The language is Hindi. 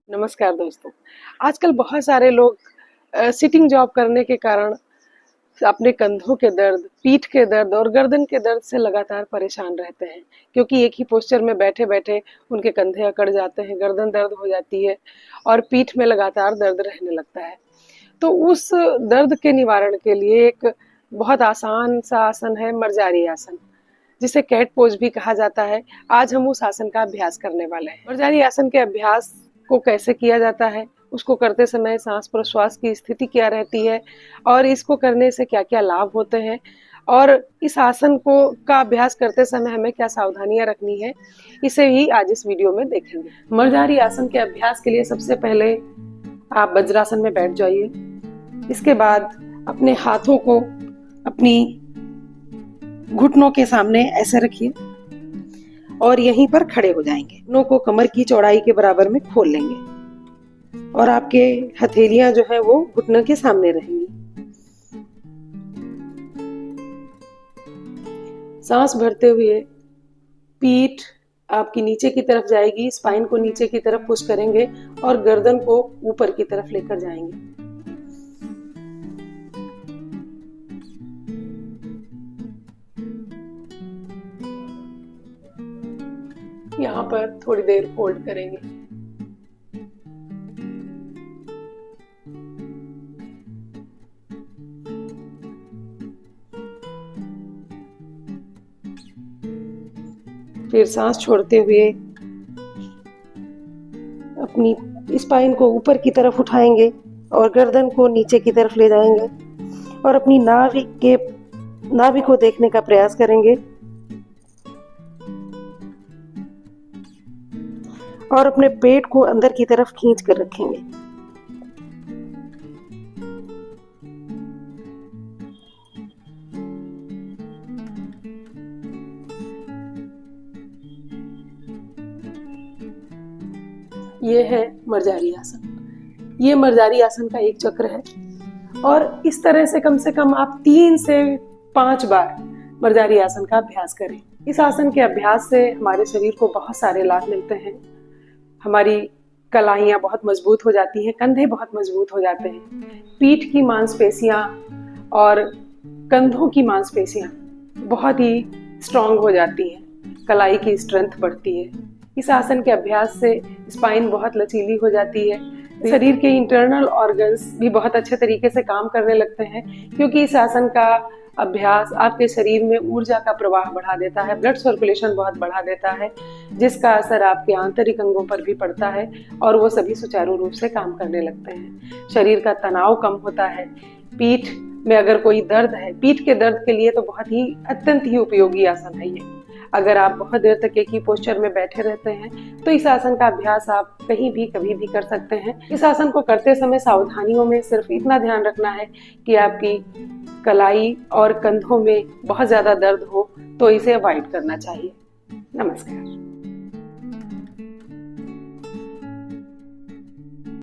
नमस्कार दोस्तों। आजकल बहुत सारे लोग सिटिंग जॉब करने के कारण अपने कंधों के दर्द, पीठ के दर्द और गर्दन के दर्द से लगातार परेशान रहते हैं, क्योंकि एक ही पोस्चर में बैठे बैठे उनके कंधे अकड़ जाते हैं, गर्दन दर्द हो जाती है और पीठ में लगातार दर्द रहने लगता है। तो उस दर्द के निवारण के लिए एक बहुत आसान सा आसन है मर्जारी आसन, जिसे कैट पोज भी कहा जाता है। आज हम उस आसन का अभ्यास करने वाले हैं। मर्जारी आसन के अभ्यास को कैसे किया जाता है, उसको करते समय सांस प्रश्वास की स्थिति क्या रहती है और इसको करने से क्या क्या लाभ होते हैं, और इस आसन को का अभ्यास करते समय हमें क्या सावधानियां रखनी है, इसे ही आज इस वीडियो में देखेंगे। मर्जारी आसन के अभ्यास के लिए सबसे पहले आप वज्रासन में बैठ जाइए। इसके बाद अपने हाथों को अपनी घुटनों के सामने ऐसे रखिए और यहीं पर खड़े हो जाएंगे। घुटनों को कमर की चौड़ाई के बराबर में खोल लेंगे और आपके हथेलियां जो है वो घुटनों के सामने रहेंगी। सांस भरते हुए पीठ आपकी नीचे की तरफ जाएगी, स्पाइन को नीचे की तरफ पुश करेंगे और गर्दन को ऊपर की तरफ लेकर जाएंगे। यहाँ पर थोड़ी देर होल्ड करेंगे। फिर सांस छोड़ते हुए अपनी स्पाइन को ऊपर की तरफ उठाएंगे और गर्दन को नीचे की तरफ ले जाएंगे और अपनी नाभि को देखने का प्रयास करेंगे और अपने पेट को अंदर की तरफ खींच कर रखेंगे। ये है मर्जारी आसन। ये मर्जारी आसन का एक चक्र है और इस तरह से कम आप 3 से 5 बार मर्जारी आसन का अभ्यास करें। इस आसन के अभ्यास से हमारे शरीर को बहुत सारे लाभ मिलते हैं। हमारी कलाइयाँ बहुत मजबूत हो जाती हैं, कंधे बहुत मजबूत हो जाते हैं, पीठ की मांसपेशियाँ और कंधों की मांसपेशियाँ बहुत ही स्ट्रांग हो जाती हैं, कलाई की स्ट्रेंथ बढ़ती है। इस आसन के अभ्यास से स्पाइन बहुत लचीली हो जाती है। शरीर के इंटरनल ऑर्गन्स भी बहुत अच्छे तरीके से काम करने लगते हैं, क्योंकि इस आसन का अभ्यास आपके शरीर में ऊर्जा का प्रवाह बढ़ा देता है, ब्लड सर्कुलेशन बहुत बढ़ा देता है, जिसका असर आपके आंतरिक अंगों पर भी पड़ता है और वो सभी सुचारू रूप से काम करने लगते हैं। शरीर का तनाव कम होता है। पीठ में अगर कोई दर्द है, पीठ के दर्द के लिए तो बहुत ही अत्यंत ही उपयोगी आसन है ये। अगर आप बहुत देर तक एक ही पोस्चर में बैठे रहते हैं तो इस आसन का अभ्यास आप कहीं भी कभी भी कर सकते हैं। इस आसन को करते समय सावधानियों में सिर्फ इतना ध्यान रखना है कि आपकी कलाई और कंधों में बहुत ज्यादा दर्द हो तो इसे अवॉइड करना चाहिए। नमस्कार।